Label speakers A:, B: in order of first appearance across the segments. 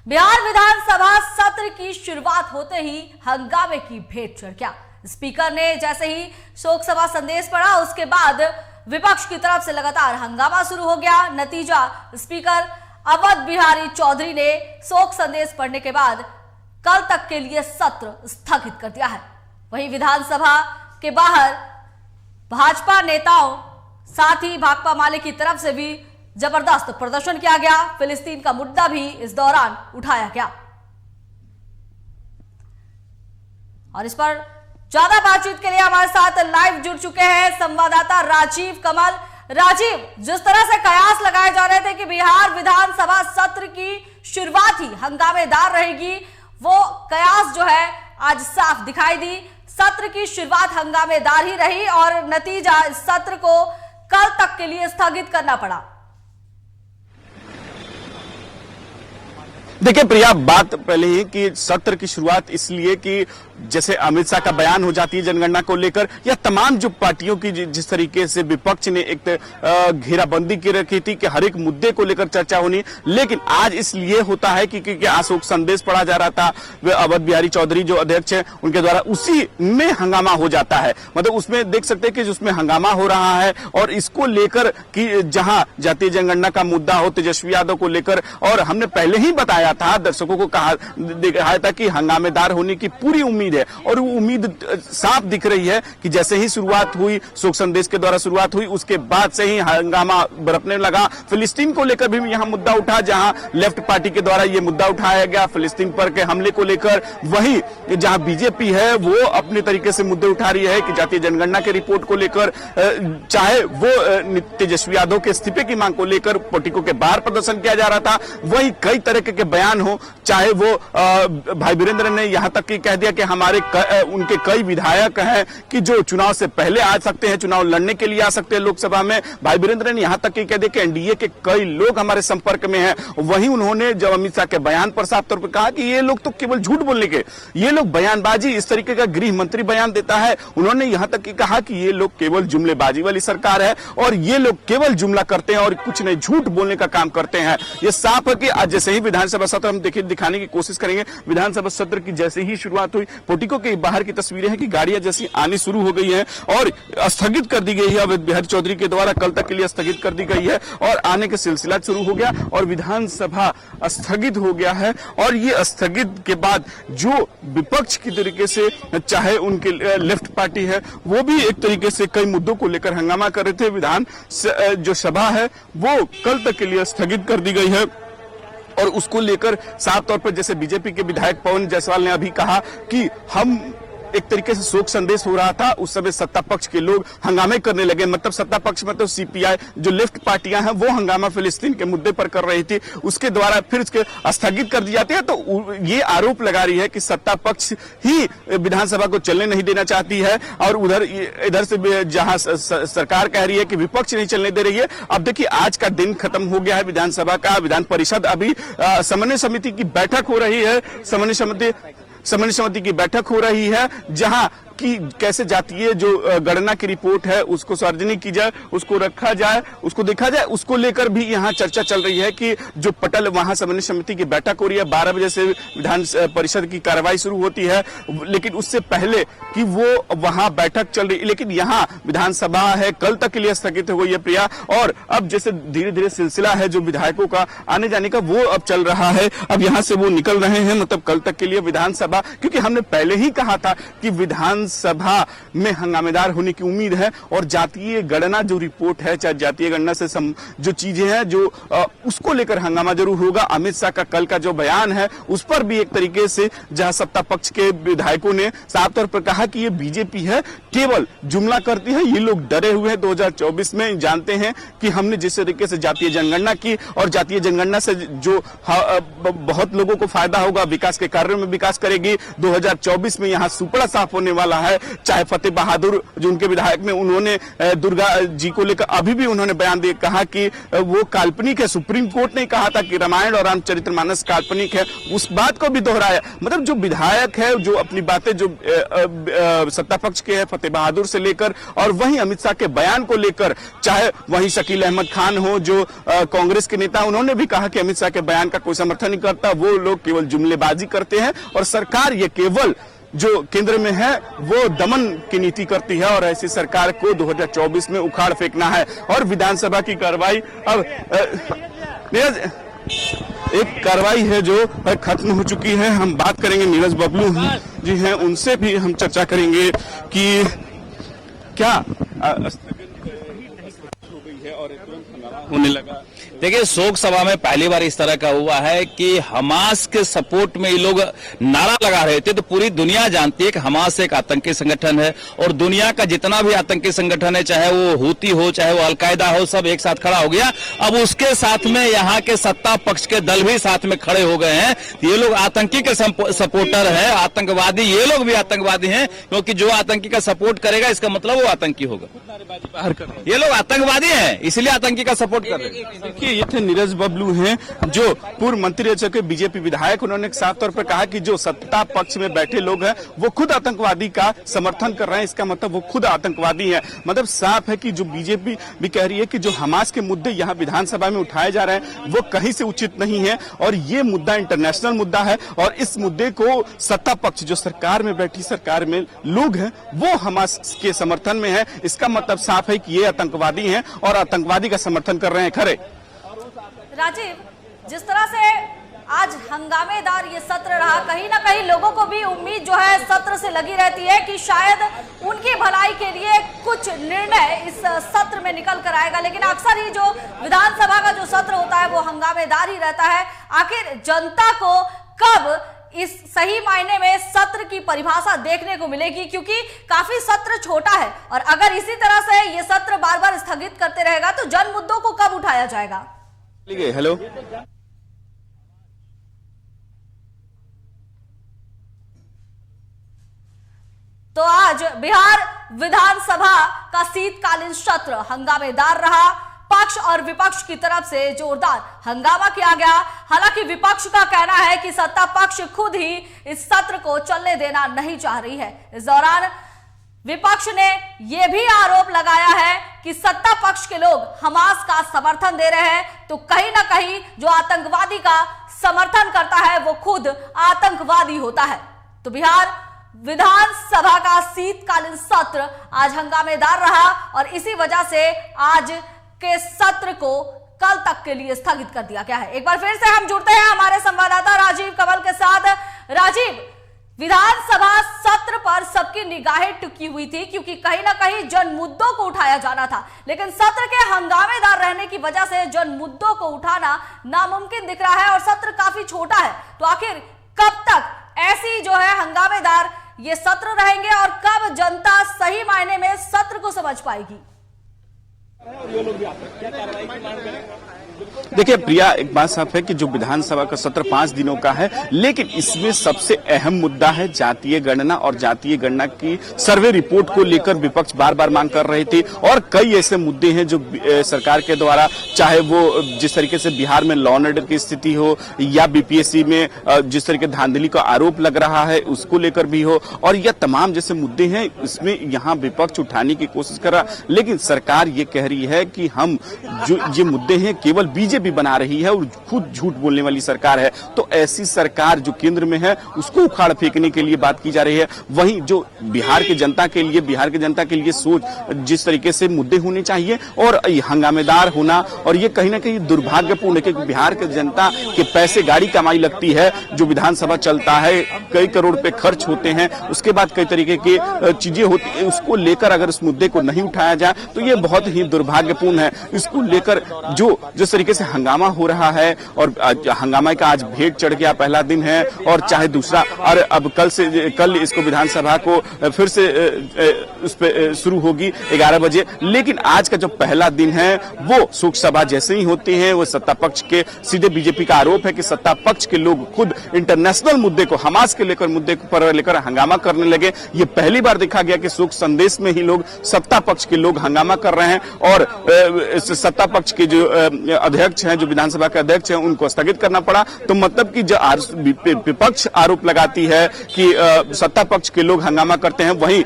A: बिहार विधानसभा सत्र की शुरुआत होते ही हंगामे की भेंट चढ़ गया। स्पीकर ने जैसे ही शोक सभा संदेश पढ़ा, उसके बाद विपक्ष की तरफ से लगातार हंगामा शुरू हो गया। नतीजा, स्पीकर अवध बिहारी चौधरी ने शोक संदेश पढ़ने के बाद कल तक के लिए सत्र स्थगित कर दिया है। वहीं विधानसभा के बाहर भाजपा नेताओं साथ ही भाकपा माले की तरफ से भी जबरदस्त प्रदर्शन किया गया। फिलिस्तीन का मुद्दा भी इस दौरान उठाया गया और इस पर ज्यादा बातचीत के लिए हमारे साथ लाइव जुड़ चुके हैं संवाददाता राजीव कमल। राजीव, जिस तरह से कयास लगाए जा रहे थे कि बिहार विधानसभा सत्र की शुरुआत ही हंगामेदार रहेगी, वो कयास जो है आज साफ दिखाई दी। सत्र की शुरुआत हंगामेदार ही रही और नतीजा इस सत्र को कल तक के लिए स्थगित करना पड़ा।
B: देखिए प्रिया, बात पहले ही कि सत्र की शुरुआत इसलिए कि जैसे अमित शाह का बयान हो जाती है जनगणना को लेकर, या तमाम जो पार्टियों की जिस तरीके से विपक्ष ने एक घेराबंदी की रखी थी कि हर एक मुद्दे को लेकर चर्चा होनी, लेकिन आज इसलिए होता है कि अशोक संदेश पढ़ा जा रहा था। वे अवध बिहारी चौधरी जो अध्यक्ष है उनके द्वारा, उसी में हंगामा हो जाता है। मतलब उसमें देख सकते हैं कि उसमें हंगामा हो रहा है और इसको लेकर कि जहां जातीय जनगणना का मुद्दा हो तेजस्वी यादव को लेकर, और हमने पहले ही बताया था, दर्शकों को कहा था कि हंगामेदार होने की पूरी उम्मीद है और वो उम्मीद साफ दिख रही है कि जैसे ही शुरुआत हुई, शोक संदेश के द्वारा शुरुआत हुई, उसके बाद से ही हंगामा बरपने लगा। फिलिस्तीन को लेकर भी यहां मुद्दा उठा, जहां लेफ्ट पार्टी के द्वारा यह मुद्दा उठाया गया फिलिस्तीन पर के हमले को लेकर। वहीं जहां बीजेपी है वो अपने तरीके से मुद्दे उठा रही है कि जातीय जनगणना के रिपोर्ट को लेकर, चाहे वो तेजस्वी यादव के इस्तीफे की मांग को लेकर पोटिको के बाहर प्रदर्शन किया जा रहा था, वही कई तरह के बयान हो, चाहे वो भाई वीरेंद्र ने यहां तक कह दिया कि उनके कई विधायक हैं कि जो चुनाव से पहले आ सकते हैं, चुनाव लड़ने के लिए आ सकते हैं लोकसभा में। भाई वीरेंद्र ने यहां तक कह दिया कि एनडीए के कई लोग हमारे संपर्क में हैं। वहीं उन्होंने जब अमित शाह के बयान पर साफ तौर पर कहा कि ये लोग तो केवल झूठ बोलने के, ये लोग बयानबाजी, इस तरीके का गृह मंत्री बयान देता है। उन्होंने यहां तक कहा कि ये लोग केवल जुमलेबाजी वाली सरकार है और ये लोग केवल जुमला करते हैं और कुछ नहीं, झूठ बोलने का काम करते हैं। ये साफ है कि आज जैसे ही विधानसभा सत्र हम दिखाने की कोशिश करेंगे, विधानसभा सत्र की जैसे ही शुरुआत हुई, पोटिको के बाहर की तस्वीरें हैं कि गाड़ियां जैसी आनी शुरू हो गई हैं और स्थगित कर दी गई है। अवध बिहारी चौधरी के द्वारा कल तक के लिए स्थगित कर दी गई है और आने का सिलसिला शुरू हो गया और विधानसभा स्थगित हो गया है। और ये स्थगित के बाद जो विपक्ष की तरीके से, चाहे उनके लेफ्ट पार्टी है, वो भी एक तरीके से कई मुद्दों को लेकर हंगामा कर रहे थे। विधान जो सभा है वो कल तक के लिए स्थगित कर दी गई है और उसको लेकर साफ तौर पर जैसे बीजेपी के विधायक पवन जायसवाल ने अभी कहा कि हम एक तरीके से शोक संदेश हो रहा था, उस समय सत्ता पक्ष के लोग हंगामे करने लगे। मतलब सत्ता पक्ष मतलब सीपीआई, जो लेफ्ट पार्टियां हैं, वो हंगामा फिलिस्तीन के मुद्दे पर कर रही थी, उसके द्वारा फिर इसके स्थगित कर दी जाती है। तो ये आरोप लगा रही है कि सत्ता पक्ष ही विधानसभा को चलने नहीं देना चाहती है और इधर से जहां सरकार कह रही है कि विपक्ष नहीं चलने दे रही है। अब देखिए, आज का दिन खत्म हो गया है विधानसभा का। विधान परिषद अभी समन्वय समिति की बैठक हो रही है, समन्वय समिति की बैठक हो रही है, जहां कि कैसे जातीय जो गणना की रिपोर्ट है उसको सार्वजनिक की जाए, उसको रखा जाए, उसको देखा जाए, उसको लेकर भी यहाँ चर्चा चल रही है कि जो पटल वहां समन्वय समिति की बैठक हो रही है, 12 बजे से विधान परिषद की कार्रवाई शुरू होती है, लेकिन उससे पहले कि वो वहां बैठक चल रही है। लेकिन यहाँ विधानसभा है कल तक के लिए स्थगित हो गई है प्रिया, और अब जैसे धीरे धीरे सिलसिला है जो विधायकों का आने जाने का वो अब चल रहा है। अब यहाँ से वो निकल रहे हैं, मतलब कल तक के लिए विधानसभा, क्योंकि हमने पहले ही कहा था कि विधानसभा में हंगामेदार होने की उम्मीद है और जातीय गणना जो रिपोर्ट है, चाहे जातीय गणना से जो चीजें हैं जो उसको लेकर हंगामा जरूर होगा। अमित शाह का कल का जो बयान है उस पर भी एक तरीके से जहां सत्ता पक्ष के विधायकों ने साफ तौर पर कहा कि ये बीजेपी है, केवल जुमला करती है, ये लोग डरे हुए हैं। 2024 में जानते हैं कि हमने जिस तरीके से जातीय जनगणना की और जातीय जनगणना से जो बहुत लोगों को फायदा होगा, विकास के कार्यों में विकास करेगी। 2024 में यहाँ सुपड़ा साफ होने वाला है। चाहे फतेह बहादुर जो उनके विधायक में, उन्होंने दुर्गा जी को लेकर अभी भी उन्होंने बयान दिए, कहा कि वो काल्पनिक है। सुप्रीम कोर्ट ने कहा था कि रामायण और रामचरितमानस काल्पनिक है, उस बात को भी दोहराया। मतलब जो विधायक है जो अपनी बातें जो सत्ता पक्ष के है, फतेह बहादुर से लेकर और वहीं अमित शाह के बयान को लेकर, चाहे वहीं शकील अहमद खान हो जो कांग्रेस के नेता, उन्होंने भी कहा कि अमित शाह के बयान का कोई समर्थन नहीं करता, वो लोग केवल जुमलेबाजी करते हैं और सरकार ये केवल जो केंद्र में है वो दमन की नीति करती है और ऐसी सरकार को 2024 में उखाड़ फेंकना है। और विधानसभा की कार्रवाई अब एक कार्रवाई है जो खत्म हो चुकी है। हम बात करेंगे, नीरज बबलू जी हैं, उनसे भी हम चर्चा करेंगे कि क्या और तुरंत हंगामा होने लगा।
C: देखिए, शोक सभा में पहली बार इस तरह का हुआ है कि हमास के सपोर्ट में ये लोग नारा लगा रहे थे। तो पूरी दुनिया जानती है कि हमास एक आतंकी संगठन है और दुनिया का जितना भी आतंकी संगठन है, चाहे वो हूती हो, चाहे वो अलकायदा हो, सब एक साथ खड़ा हो गया। अब उसके साथ में यहाँ के सत्ता पक्ष के दल भी साथ में खड़े हो गए हैं। ये लोग आतंकी के सपोर्टर है, आतंकवादी, ये लोग भी आतंकवादी हैं, क्योंकि जो आतंकी का सपोर्ट करेगा इसका मतलब वो आतंकी होगा। ये लोग आतंकवादी हैं, इसलिए आतंकी का सपोर्ट कर रहे हैं।
B: ये थे नीरज बबलू हैं जो पूर्व मंत्री रह चुके बीजेपी विधायक। उन्होंने साफ तौर पर कहा कि जो सत्ता पक्ष में बैठे लोग हैं वो खुद आतंकवादी का समर्थन कर रहे हैं, इसका मतलब वो खुद आतंकवादी हैं। मतलब साफ है कि जो बीजेपी भी कह रही है कि जो हमास के मुद्दे यहाँ विधानसभा में उठाए जा रहे हैं वो कहीं से उचित नहीं है और ये मुद्दा इंटरनेशनल मुद्दा है और इस मुद्दे को सत्ता पक्ष जो सरकार में बैठी सरकार में लोग हैं वो हमास के समर्थन में है। इसका मतलब साफ है कि ये आतंकवादी हैं और आतंकवादी का समर्थन कर रहे हैं। खरे
A: राजीव, जिस तरह से आज हंगामेदार ये सत्र रहा, कहीं ना कहीं लोगों को भी उम्मीद जो है सत्र से लगी रहती है कि शायद उनकी भलाई के लिए कुछ निर्णय इस सत्र में निकल कर आएगा। लेकिन अक्सर ही जो विधानसभा का जो सत्र होता है वो हंगामेदार ही रहता है। आखिर जनता को कब इस सही मायने में सत्र की परिभाषा देखने को मिलेगी, क्योंकि काफी सत्र छोटा है और अगर इसी तरह से ये सत्र बार बार स्थगित करते रहेगा तो जन मुद्दों को कब उठाया जाएगा?
B: हेलो,
A: तो आज बिहार विधानसभा का शीतकालीन सत्र हंगामेदार रहा। पक्ष और विपक्ष की तरफ से जोरदार हंगामा किया गया। हालांकि विपक्ष का कहना है कि सत्ता पक्ष खुद ही इस सत्र को चलने देना नहीं चाह रही है। इस दौरान विपक्ष ने यह भी आरोप लगाया है कि सत्ता पक्ष के लोग हमास का समर्थन दे रहे हैं, तो कहीं ना कहीं जो आतंकवादी का समर्थन करता है वो खुद आतंकवादी होता है। तो बिहार विधानसभा का शीतकालीन सत्र आज हंगामेदार रहा और इसी वजह से आज के सत्र को कल तक के लिए स्थगित कर दिया गया है। एक बार फिर से हम जुड़ते हैं हमारे संवाददाता राजीव कंवल के साथ। राजीव, विधानसभा सत्र पर सबकी निगाहें टिकी हुई थी क्योंकि कहीं ना कहीं जन मुद्दों को उठाया जाना था, लेकिन सत्र के हंगामेदार रहने की वजह से जन मुद्दों को उठाना नामुमकिन दिख रहा है और सत्र काफी छोटा है। तो आखिर कब तक ऐसी जो है हंगामेदार ये सत्र रहेंगे और कब जनता सही मायने में सत्र को समझ पाएगी?
B: देखिए प्रिया, एक बात साफ है कि जो विधानसभा का सत्र 5 दिनों का है, लेकिन इसमें सबसे अहम मुद्दा है जातीय गणना और जातीय गणना की सर्वे रिपोर्ट को लेकर विपक्ष बार बार मांग कर रहे थे और कई ऐसे मुद्दे हैं जो सरकार के द्वारा, चाहे वो जिस तरीके से बिहार में लॉ एंड ऑर्डर की स्थिति हो या बीपीएससी में जिस तरीके धांधली का आरोप लग रहा है उसको लेकर भी हो, और यह तमाम जैसे मुद्दे हैं इसमें यहाँ विपक्ष उठाने की कोशिश कर रहा, लेकिन सरकार ये कह रही है कि हम जो ये मुद्दे हैं केवल बीजेपी बना रही है और खुद झूठ बोलने वाली सरकार है। तो ऐसी सरकार जो केंद्र में है उसको उखाड़ फेंकने के लिए बात की जा रही है। वहीं जो बिहार की जनता के लिए सोच जिस तरीके से मुद्दे होने चाहिए और हंगामेदार होना, और ये कहीं ना कहीं दुर्भाग्यपूर्ण है कि बिहार की जनता के पैसे गाड़ी कमाई लगती है, जो विधानसभा चलता है कई करोड़ रुपए खर्च होते हैं, उसके बाद कई तरीके की चीजें होती है, उसको लेकर अगर इस मुद्दे को नहीं उठाया जाए तो ये बहुत ही दुर्भाग्यपूर्ण है। इसको लेकर जो जिस तरीके से हंगामा हो रहा है और हंगामा का आज भेंट चढ़ गया, पहला दिन है और चाहे दूसरा, और अब कल इसको विधानसभा को फिर से उस पे शुरू होगी 11 बजे। लेकिन आज का जो पहला दिन है वो शोक सभा जैसे ही होती है, वो सत्ता पक्ष के सीधे बीजेपी का आरोप है कि सत्ता पक्ष के लोग खुद इंटरनेशनल मुद्दे को, हमास के मुद्दे पर लेकर हंगामा करने लगे। ये पहली बार देखा गया कि शोक संदेश में ही लोग, सत्ता पक्ष के लोग हंगामा कर रहे हैं और सत्ता पक्ष के जो अध्यक्ष हैं, जो विधानसभा के अध्यक्ष हैं, उनको स्थगित करना पड़ा। तो मतलब कि जो विपक्ष आरोप लगाती है कि सत्ता पक्ष के लोग हंगामा करते हैं, वहीं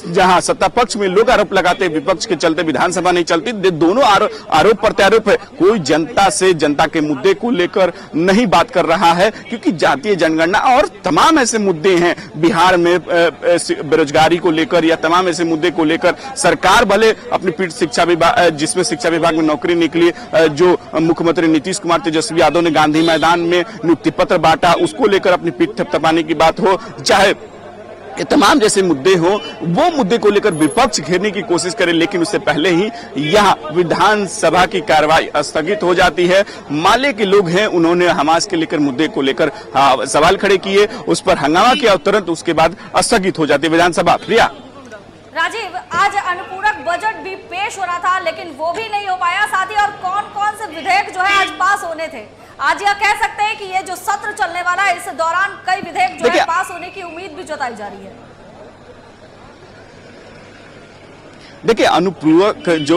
B: जहां सत्ता पक्ष में लोग आरोप लगाते हैं विपक्ष के चलते विधानसभा नहीं चलती, दोनों आरोप प्रत्यारोप है। कोई जनता से, जनता के मुद्दे को लेकर नहीं बात कर रहा है, क्योंकि जातीय जनगणना और तमाम ऐसे मुद्दे हैं बिहार में बेरोजगारी को लेकर या तमाम ऐसे मुद्दे को लेकर सरकार भले अपनी पीठ शिक्षा विभाग, जिसमें शिक्षा विभाग में नौकरी निकली, जो मुख्यमंत्री नीतीश कुमार तेजस्वी यादव ने गांधी मैदान में नियुक्ति पत्र बांटा, उसको लेकर अपनी पीठ थपथपाने की बात हो, चाहे तमाम जैसे मुद्दे हो, वो मुद्दे को लेकर विपक्ष घेरने की कोशिश करे, लेकिन उससे पहले ही यहाँ विधानसभा की कार्रवाई स्थगित हो जाती है। माले के लोग हैं, उन्होंने हमास के लेकर मुद्दे को लेकर सवाल खड़े किए, उस पर हंगामा किया और तुरंत उसके बाद स्थगित हो जाती है विधानसभा। प्रिया,
A: राजीव, आज अनुपूरक बजट भी पेश हो रहा था लेकिन वो भी नहीं हो पाया, साथ ही और कौन कौन से विधेयक जो है आज पास होने थे? आज यह कह सकते हैं कि ये जो सत्र चलने वाला है, इस दौरान कई विधेयक जो है पास होने की उम्मीद भी जताई जा रही है।
B: देखिए, अनुपूरक जो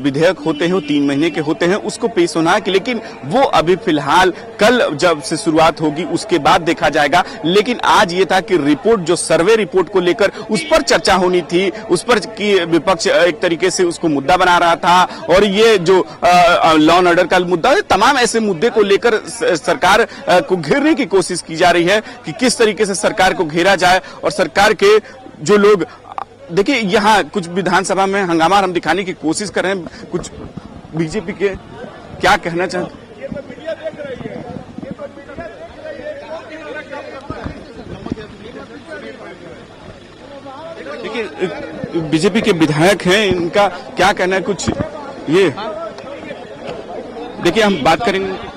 B: विधेयक होते हैं वो 3 महीने के होते हैं, उसको पेश होना है, लेकिन वो अभी फिलहाल कल जब से शुरुआत होगी उसके बाद देखा जाएगा। लेकिन आज ये था कि रिपोर्ट, जो सर्वे रिपोर्ट को लेकर उस पर चर्चा होनी थी, उस पर की विपक्ष एक तरीके से उसको मुद्दा बना रहा था, और ये जो लॉ एंड ऑर्डर का मुद्दा है, तमाम ऐसे मुद्दे को लेकर सरकार को घेरने की कोशिश की जा रही है कि किस तरीके से सरकार को घेरा जाए। और सरकार के जो लोग, देखिए यहाँ कुछ विधानसभा में हंगामा हम दिखाने की कोशिश कर रहे हैं, कुछ बीजेपी के क्या कहना चाहते हैं। देखिए बीजेपी के विधायक हैं, इनका क्या कहना है, कुछ ये देखिए हम बात करेंगे।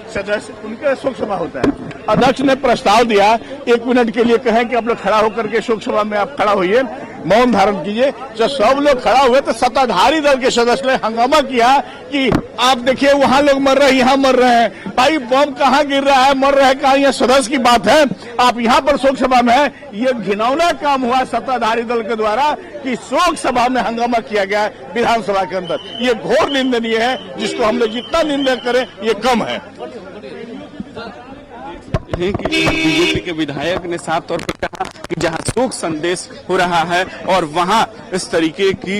D: सदस्य उनका शोक सभा होता है, अध्यक्ष ने प्रस्ताव दिया 1 मिनट के लिए कहें कि आप लोग खड़ा होकर के शोक सभा में आप खड़ा होइए, मौन धारण कीजिए। जब सब लोग खड़ा हुए तो सत्ताधारी दल के सदस्य ने हंगामा किया कि आप देखिए वहां लोग मर रहे हैं, यहाँ मर रहे हैं, भाई बम कहाँ गिर रहा है, मर रहे हैं कहाँ, यह सदस्य की बात है, आप यहाँ पर शोक सभा में है। ये घिनौना काम हुआ सत्ताधारी दल के द्वारा कि शोक सभा में हंगामा किया गया विधानसभा के अंदर। ये घोर निंदनीय है, जिसको हम लोग जितना निंदा करें ये कम है।
B: बीजेपी के विधायक ने साफ तौर पर कहा कि जहां शोक संदेश हो रहा है और वहां इस तरीके की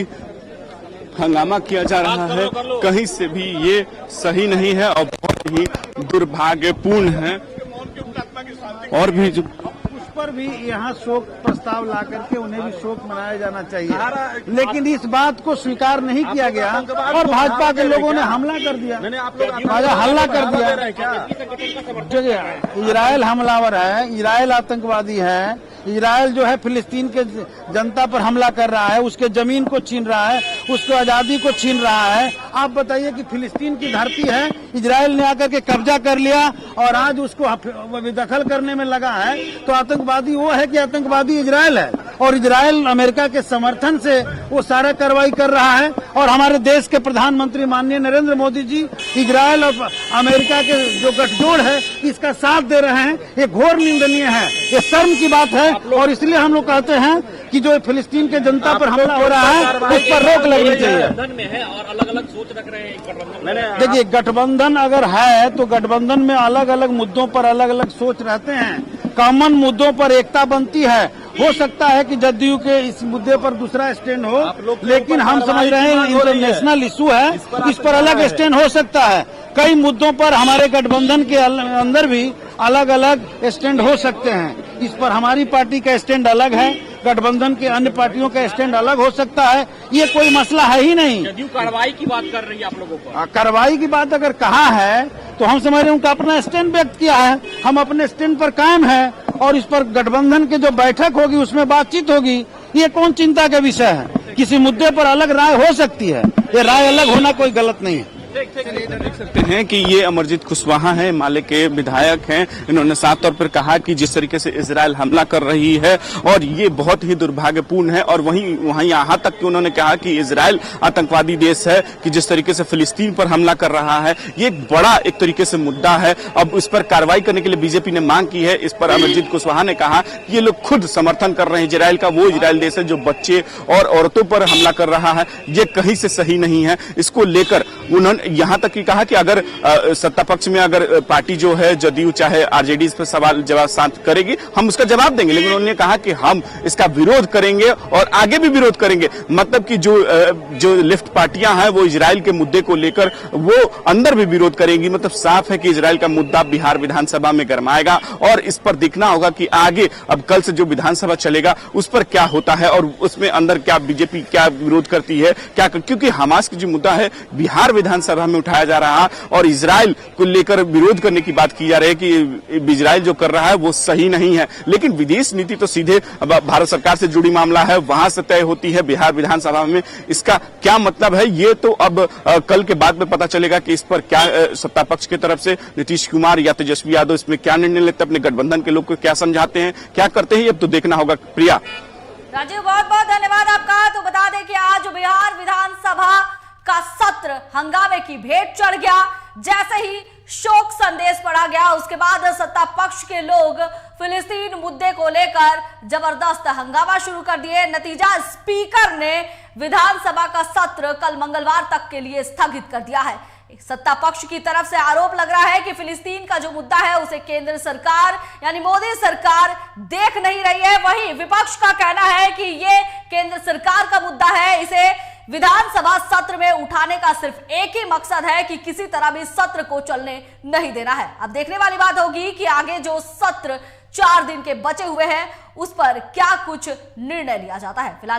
B: हंगामा किया जा रहा है, कहीं से भी ये सही नहीं है और बहुत ही दुर्भाग्यपूर्ण है। और भी जो
E: पर भी यहाँ शोक प्रस्ताव ला करके उन्हें भी शोक मनाया जाना चाहिए, लेकिन इस बात को स्वीकार नहीं किया गया और भाजपा के लोगों ने हमला कर दिया, हल्ला कर दिया। जो इजराइल हमलावर है, इजराइल आतंकवादी है, इजराइल जो है फिलिस्तीन के जनता पर हमला कर रहा है, उसके जमीन को छीन रहा है, उसको आजादी को छीन रहा है। आप बताइए कि फिलिस्तीन की धरती है, इजराइल ने आकर के कब्जा कर लिया और आज उसको दखल करने में लगा है, तो आतंकवादी वो है कि आतंकवादी इजराइल है। और इजराइल अमेरिका के समर्थन से वो सारा कार्रवाई कर रहा है और हमारे देश के प्रधानमंत्री माननीय नरेंद्र मोदी जी इजराइल और अमेरिका के जो गठजोड़ है इसका साथ दे रहे हैं। ये घोर निंदनीय है, ये शर्म की बात है और इसलिए हम लोग कहते हैं कि जो फिलिस्तीन के जनता पर हमला हो रहा है उस पर रोक लगनी चाहिए। और अलग अलग सोच रख रहे हैं। देखिए, गठबंधन अगर है तो गठबंधन में अलग अलग मुद्दों पर अलग अलग सोच रहते हैं, कॉमन मुद्दों पर एकता बनती है। हो सकता है कि जदयू के इस मुद्दे पर दूसरा स्टैंड हो, लेकिन हम समझ रहे हैं इंटरनेशनल इशू है, इस पर अलग स्टैंड हो सकता है। कई मुद्दों पर हमारे गठबंधन के अंदर भी अलग अलग स्टैंड हो सकते हैं। इस पर हमारी पार्टी का स्टैंड अलग है, गठबंधन के अन्य पार्टियों का स्टैंड अलग हो सकता है। ये कोई मसला है ही नहीं।
F: जदयू कार्रवाई की बात कर रही है आप लोगों को।
E: कार्रवाई की बात अगर कहा है तो हम समझ रहे हैं उनका अपना स्टैंड व्यक्त किया है, हम अपने स्टैंड पर कायम है और इस पर गठबंधन की जो बैठक होगी उसमें बातचीत होगी। ये कौन चिंता का विषय है? किसी मुद्दे पर अलग राय हो सकती है। ये राय अलग होना कोई गलत नहीं है।
B: सकते हैं कि ये अमरजीत कुशवाहा हैं, माले के विधायक हैं। इन्होंने साफ तौर पर कहा कि जिस तरीके से इजराइल हमला कर रही है और ये बहुत ही दुर्भाग्यपूर्ण है, और वहीं यहाँ तक कि उन्होंने कहा कि इजराइल आतंकवादी देश है, कि जिस तरीके से फिलिस्तीन पर हमला कर रहा है ये एक बड़ा एक तरीके से मुद्दा है। अब इस पर कार्रवाई करने के लिए बीजेपी ने मांग की है। इस पर अमरजीत कुशवाहा ने कहा कि ये लोग खुद समर्थन कर रहे हैं इजराइल का, वो इजराइल देश है जो बच्चे और औरतों पर हमला कर रहा है, ये कहीं से सही नहीं है। इसको लेकर उन्होंने यहां तक कि कहा कि अगर सत्ता पक्ष में अगर पार्टी जो है जदयू चाहे आरजेडी इस पर सवाल जवाब शांत करेगी, हम उसका जवाब देंगे, लेकिन उन्होंने कहा कि हम इसका विरोध करेंगे और आगे भी विरोध करेंगे। मतलब कि जो लेफ्ट पार्टियां हैं वो इजराइल के मुद्दे को लेकर वो अंदर भी विरोध करेंगी। मतलब साफ है कि इजराइल का मुद्दा बिहार विधानसभा में गरमाएगा और इस पर देखना होगा कि आगे अब कल से जो विधानसभा चलेगा उस पर क्या होता है और उसमें अंदर क्या बीजेपी क्या विरोध करती है, क्या, क्योंकि हमास की जो मुद्दा है बिहार विधानसभा में उठाया जा रहा है और इजराइल को लेकर विरोध करने की बात की जा रही है कि इजराइल जो कर रहा है वो सही नहीं है। लेकिन विदेश नीति तो सीधे भारत सरकार से जुड़ी मामला है, वहां से तय होती है बिहार विधानसभा में। इसका क्या मतलब है ये तो अब कल के बाद में पता चलेगा कि इस पर क्या सत्ता पक्ष की तरफ से नीतीश कुमार या तेजस्वी यादव इसमें क्या निर्णय लेते हैं, अपने गठबंधन के लोग को क्या समझाते हैं, क्या करते हैं, अब तो देखना होगा। प्रिया।
A: राजीव, बहुत बहुत धन्यवाद आपका। तो बता दें कि आज बिहार विधानसभा का सत्र हंगामे की भेंट चढ़ गया। जैसे ही शोक संदेश पढ़ा गया उसके बाद सत्ता पक्ष के लोग फिलिस्तीन मुद्दे को लेकर जबरदस्त हंगामा शुरू कर दिए। नतीजा, स्पीकर ने विधानसभा का सत्र कल मंगलवार तक के लिए स्थगित कर दिया है। सत्ता पक्ष की तरफ से आरोप लग रहा है कि फिलिस्तीन का जो मुद्दा है उसे केंद्र सरकार यानी मोदी सरकार देख नहीं रही है। वहीं विपक्ष का कहना है कि ये केंद्र सरकार का मुद्दा है, इसे विधानसभा सत्र में उठाने का सिर्फ एक ही मकसद है कि किसी तरह भी सत्र को चलने नहीं देना है। अब देखने वाली बात होगी कि आगे जो सत्र 4 दिन के बचे हुए हैं उस पर क्या कुछ निर्णय लिया जाता है। फिलहाल